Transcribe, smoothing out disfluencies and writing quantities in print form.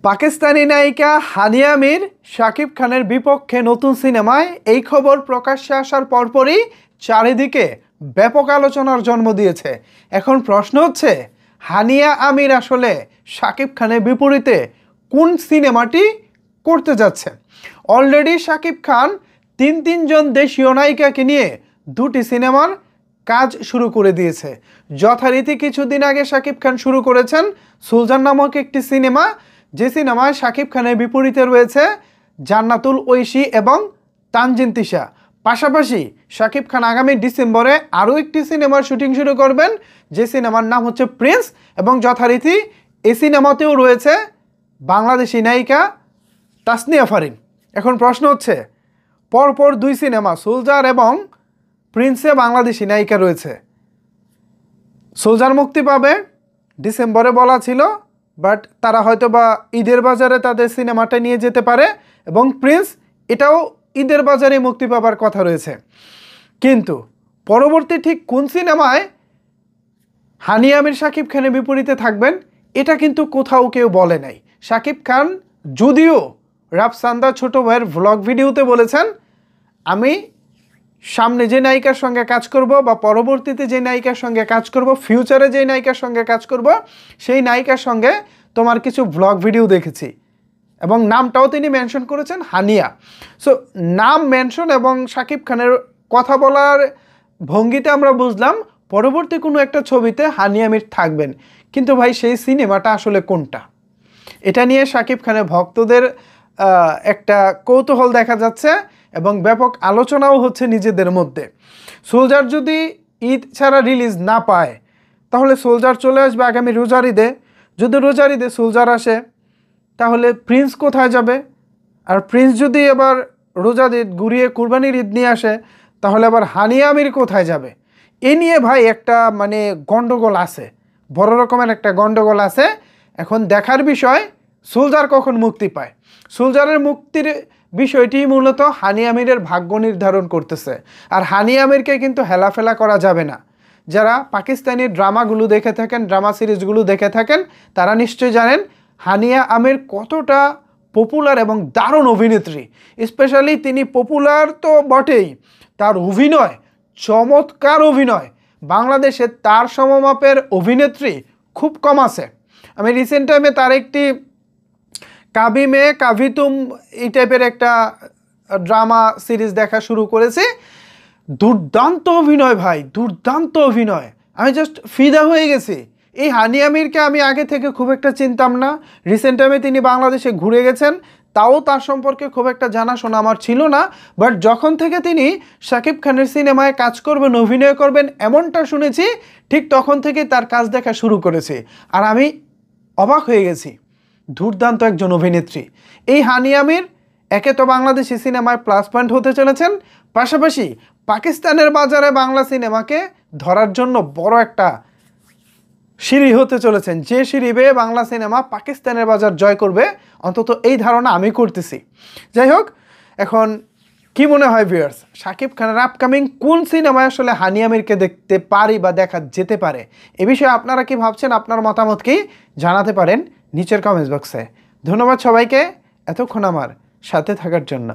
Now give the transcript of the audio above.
পাকিস্তানি নায়িকা হানিয়া মীর শাকিব খানের বিপক্ষে নতুন সিনেমায় এই খবর প্রকাশ্যে আসার পরপরই চারিদিকে ব্যাপক আলোচনার জন্ম দিয়েছে। এখন প্রশ্ন হচ্ছে, হানিয়া আমির আসলে শাকিব খানের বিপরীতে কোন সিনেমাটি করতে যাচ্ছে? অলরেডি শাকিব খান তিনজন দেশীয় নায়িকাকে নিয়ে দুটি সিনেমার কাজ শুরু করে দিয়েছে। যথারীতি কিছুদিন আগে শাকিব খান শুরু করেছেন সুলতান নামক একটি সিনেমা, যে সিনেমায় শাকিব খানের বিপরীতে রয়েছে জান্নাতুল ঐশী এবং তানজিন তিশা। পাশাপাশি শাকিব খান আগামী ডিসেম্বরে আরও একটি সিনেমার শুটিং শুরু করবেন, যে সিনেমার নাম হচ্ছে প্রিন্স, এবং যথারীতি এই সিনেমাতেও রয়েছে বাংলাদেশি নায়িকা তাসনিয়া ফারিন। এখন প্রশ্ন হচ্ছে, পরপর দুই সিনেমা সোলজার এবং প্রিন্সে বাংলাদেশি নায়িকা রয়েছে। সোলজার মুক্তি পাবে ডিসেম্বরে বলা ছিল, বাট তারা হয়তো বা ঈদের বাজারে তাদের সিনেমাটা নিয়ে যেতে পারে, এবং প্রিন্স এটাও ঈদের বাজারে মুক্তি পাবার কথা রয়েছে। কিন্তু পরবর্তী ঠিক কোন সিনেমায় হানিয়া আমির শাকিব খানের বিপরীতে থাকবেন এটা কিন্তু কোথাও কেউ বলে নাই। শাকিব খান যদিও রাফসান্দা ছোট ভাইয়ের ভ্লগ ভিডিওতে বলেছেন, আমি সামনে যে নায়িকার সঙ্গে কাজ করব বা পরবর্তীতে যে নায়িকার সঙ্গে কাজ করব, ফিউচারে যে নায়িকার সঙ্গে কাজ করব, সেই নায়িকার সঙ্গে তোমার কিছু ভ্লগ ভিডিও দেখেছি, এবং নামটাও তিনি মেনশন করেছেন হানিয়া। সো নাম মেনশন এবং শাকিব খানের কথা বলার ভঙ্গিতে আমরা বুঝলাম পরবর্তী কোনো একটা ছবিতে হানিয়া আমির থাকবেন। কিন্তু ভাই, সেই সিনেমাটা আসলে কোনটা, এটা নিয়ে শাকিব খানের ভক্তদের একটা কৌতূহল দেখা যাচ্ছে এবং ব্যাপক আলোচনাও হচ্ছে নিজেদের মধ্যে। সোলজার যদি ঈদ ছাড়া রিলিজ না পায়, তাহলে সোলজার চলে আসবে আগামী রোজার ঈদে। যদি রোজার ঈদে সোলজার আসে, তাহলে প্রিন্স কোথায় যাবে? আর প্রিন্স যদি এবার রোজার ঈদ ঘুরিয়ে কুরবানির ঈদ নিয়ে আসে, তাহলে আবার হানিয়া আমির কোথায় যাবে? এ নিয়ে ভাই একটা গন্ডগোল আছে, বড় রকমের একটা গন্ডগোল আছে। এখন দেখার বিষয় সোলজার কখন মুক্তি পায়। সোলজারের মুক্তির বিষয়টি মূলত হানিয়া আমিরের ভাগ্য নির্ধারণ করতেছে। আর হানিয়া আমিরকে কিন্তু হেলাফেলা করা যাবে না। যারা পাকিস্তানি ড্রামাগুলো দেখে থাকেন, ড্রামা সিরিজগুলো দেখে থাকেন, তারা নিশ্চয়ই জানেন হানিয়া আমির কতটা পপুলার এবং দারুণ অভিনেত্রী। স্পেশালি তিনি পপুলার তো বটেই, তার অভিনয় চমৎকার অভিনয়। বাংলাদেশে তার সমমাপের অভিনেত্রী খুব কম আছে। আমি রিসেন্ট টাইমে তার একটি কাবি মে কাভি তুম এই টাইপের একটা ড্রামা সিরিজ দেখা শুরু করেছি। দুর্দান্ত অভিনয় ভাই, দুর্দান্ত অভিনয়। আমি জাস্ট ফিদা হয়ে গেছি। এই হানিয়া আমিরকে আমি আগে থেকে খুব একটা চিনতাম না। রিসেন্ট টাইমে তিনি বাংলাদেশে ঘুরে গেছেন, তাও তার সম্পর্কে খুব একটা জানাশোনা আমার ছিল না। বাট যখন থেকে তিনি শাকিব খানের সিনেমায় কাজ করবেন, অভিনয় করবেন এমনটা শুনেছি, ঠিক তখন থেকে তার কাজ দেখা শুরু করেছি। আর আমি অবাক হয়ে গেছি, দুর্দান্ত একজন অভিনেত্রী। এই হানিয়া আমির একে তো বাংলাদেশি সিনেমায় প্লাস পয়েন্ট হতে চলেছেন, পাশাপাশি পাকিস্তানের বাজারে বাংলা সিনেমাকে ধরার জন্য বড় একটা সিঁড়ি হতে চলেছেন। যে সিঁড়ি বেয়ে বাংলা সিনেমা পাকিস্তানের বাজার জয় করবে, অন্তত এই ধারণা আমি করতেছি। যাই হোক, এখন কি মনে হয় ভিউয়ার্স, শাকিব খানের আপকামিং কোন সিনেমায় আসলে হানিয়া আমিরকে দেখতে পারি বা দেখা যেতে পারে? এ বিষয়ে আপনারা কি ভাবছেন? আপনার মতামত কি জানাতে পারেন নিচের কমেন্টস বক্সে। ধন্যবাদ সবাইকে এতক্ষণ আমার সাথে থাকার জন্য।